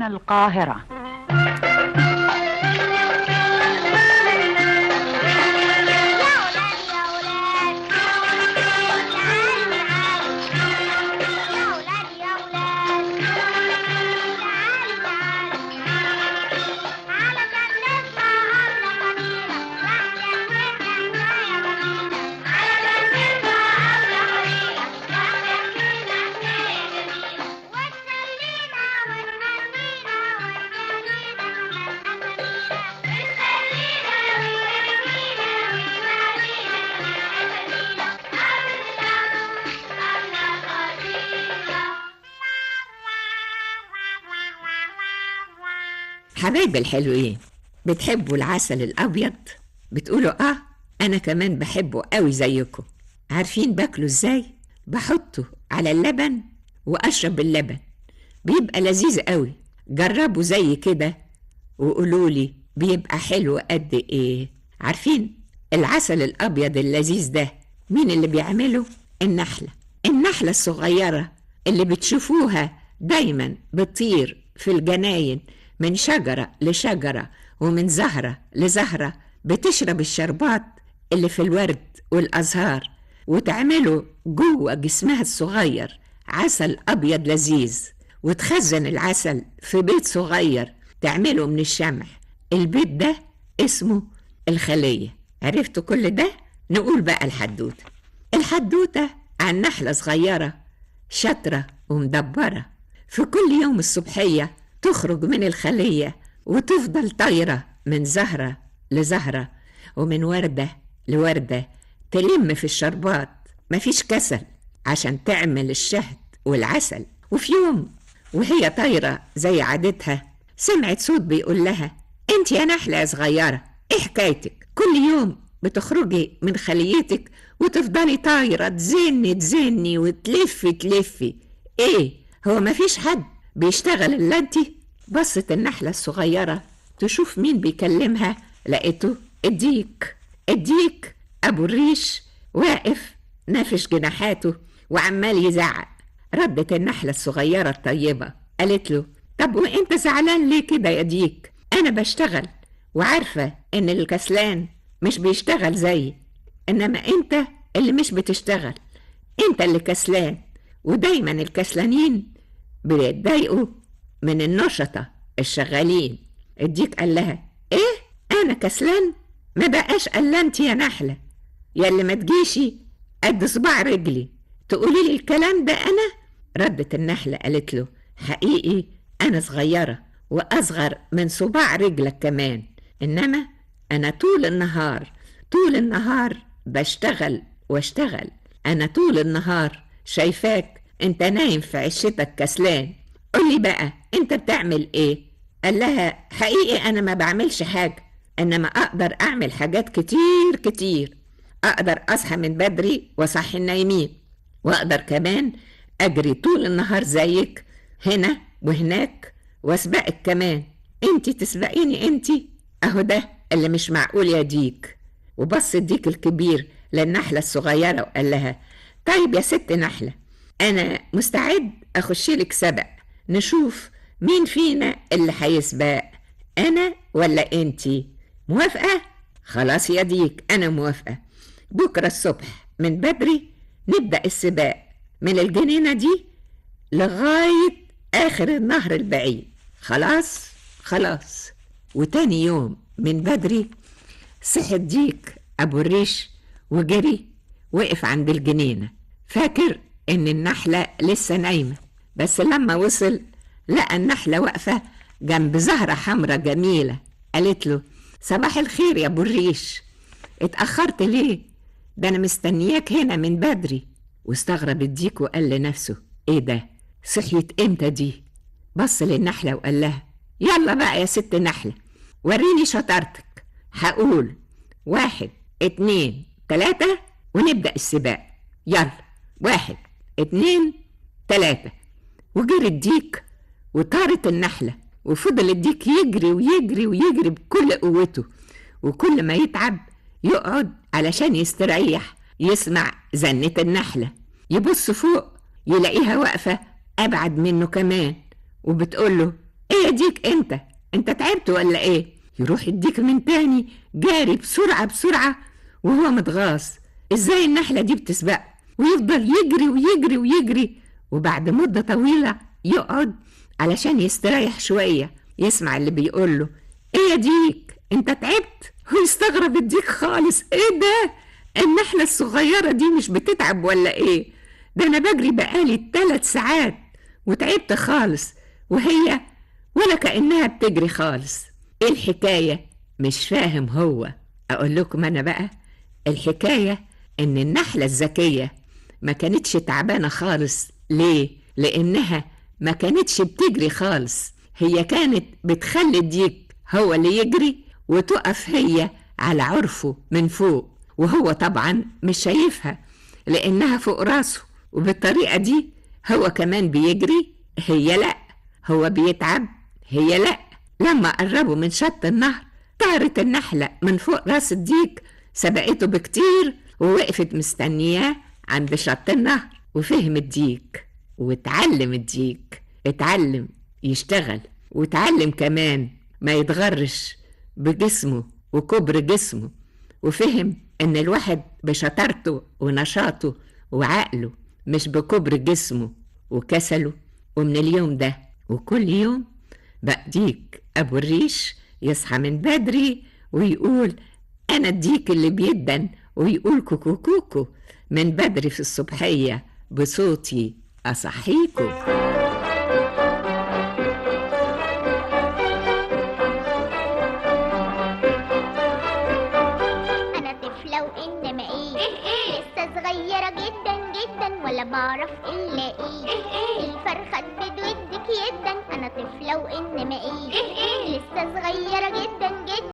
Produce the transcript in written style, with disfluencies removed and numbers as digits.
هنا القاهرة. حبايبي الحلوين، بتحبوا العسل الأبيض؟ بتقولوا آه، أنا كمان بحبه قوي زيكم. عارفين باكله إزاي؟ بحطه على اللبن وأشرب اللبن، بيبقى لذيذ قوي. جربوا زي كده وقولولي بيبقى حلو قد إيه. عارفين العسل الأبيض اللذيذ ده مين اللي بيعمله؟ النحلة الصغيرة اللي بتشوفوها دايما بتطير في الجناين من شجرة لشجرة ومن زهرة لزهرة، بتشرب الشربات اللي في الورد والأزهار وتعمله جوه جسمها الصغير عسل أبيض لذيذ، وتخزن العسل في بيت صغير تعمله من الشمع. البيت ده اسمه الخلية. عرفتوا كل ده؟ نقول بقى الحدوتة عن نحلة صغيرة شاطرة ومدبرة. في كل يوم الصبحية تخرج من الخلية وتفضل طايرة من زهرة لزهرة ومن وردة لوردة، تلم في الشربات، مفيش كسل عشان تعمل الشهد والعسل. وفي يوم وهي طايرة زي عادتها سمعت صوت بيقول لها: انت يا نحلة يا صغيرة، ايه حكايتك؟ كل يوم بتخرجي من خليتك وتفضلي طايرة تزني وتلفي. ايه هو مفيش حد بيشتغل الا انتي؟ بصت النحلة الصغيرة تشوف مين بيكلمها، لقيته الديك ابو الريش واقف نافش جناحاته وعمال يزعق. ردت النحلة الصغيرة الطيبة قالت له: طب وانت زعلان ليه كده يا ديك؟ انا بشتغل وعارفة ان الكسلان مش بيشتغل زيي، انما انت اللي مش بتشتغل، انت اللي كسلان، ودايما الكسلانين بيتضايقوا من النشطة الشغالين. الديك قال لها: ايه انا كسلان؟ ما بقاش قلنت يا نحلة، يا اللي ما تجيشي قد صباع رجلي تقولي لي الكلام ده انا؟ ردت النحلة قالت له: حقيقي انا صغيرة واصغر من صباع رجلك كمان، انما انا طول النهار بشتغل واشتغل. انا طول النهار شايفاك انت نايم في عشتك كسلان، قولي بقى انت بتعمل ايه؟ قال لها: حقيقي انا ما بعملش حاجة، انما اقدر اعمل حاجات كتير. اقدر اصحى من بدري واصحي النايمين، واقدر كمان اجري طول النهار زيك هنا وهناك واسبقك كمان. انتي تسبقيني انتي؟ اهو ده اللي مش معقول يا ديك. وبص الديك الكبير للنحلة الصغيرة وقال لها: طيب يا ست نحلة، انا مستعد اخشلك سبق، نشوف مين فينا اللي هيسبق، انا ولا انتي؟ موافقة؟ خلاص يا ديك انا موافقة. بكرة الصبح من بدري نبدأ السباق من الجنينة دي لغاية اخر النهر البعيد. خلاص. وتاني يوم من بدري صحي الديك ابو الريش وجري، وقف عند الجنينة فاكر ان النحلة لسه نايمة، بس لما وصل لقى النحلة واقفة جنب زهرة حمرة جميلة. قالت له: صباح الخير يا ابو الريش، اتأخرت ليه؟ ده انا مستنياك هنا من بدري. واستغرب الديك وقال لنفسه: ايه ده؟ صحيت امتى دي؟ بص للنحلة وقال لها: يلا بقى يا ست نحلة، وريني شطارتك، هقول 1 2 3 ونبدأ السباق. يلا 1 2 3. وجري الديك وطارت النحلة، وفضل الديك يجري بكل قوته، وكل ما يتعب يقعد علشان يستريح يسمع زنة النحلة. يبص فوق يلاقيها واقفة أبعد منه كمان وبتقوله: ايه يا ديك انت تعبت ولا ايه؟ يروح يديك من تاني جاري بسرعة بسرعة وهو متغاظ. ازاي النحلة دي بتسبقه ويفضل يجري ويجري ويجري، وبعد مدة طويلة يقعد علشان يستريح شوية، يسمع اللي بيقوله ايه يا ديك انت تعبت؟ ويستغرب الديك خالص، ايه ده؟ النحلة الصغيرة دي مش بتتعب ولا ايه؟ ده انا بجري بقالي 3 ساعات وتعبت خالص، وهي ولا كأنها بتجري خالص. ايه الحكاية؟ مش فاهم هو. اقول لكم انا بقى الحكاية ان النحلة الذكية ما كانتش تعبانة خالص. ليه؟ لانها ما كانتش بتجري خالص، هي كانت بتخلي الديك هو اللي يجري وتقف هي على عرفه من فوق، وهو طبعا مش شايفها لانها فوق راسه، وبالطريقة دي هو كمان بيجري، هي لا. هو بيتعب، هي لا. لما قربوا من شط النهر طارت النحلة من فوق راس الديك، سبقته بكتير ووقفت مستنياه عند شط النهر. وفهم الديك واتعلم الديك، اتعلم يشتغل، واتعلم كمان ما يتغرش بجسمه وكبر جسمه، وفهم ان الواحد بشطارته ونشاطه وعقله مش بكبر جسمه وكسله. ومن اليوم ده وكل يوم بقى ديك ابو الريش يصحى من بدري ويقول انا الديك اللي بيدن، ويقول كوكو كوكو من بدري في الصبحية بصوتي اصحيكو. انا طفلة وانما ايه لسه صغيرة جدا جدا، ولا بعرف الا ايه الفرخة تبيض ودك يدا. انا طفلة وانما ايه لسه صغيرة جدا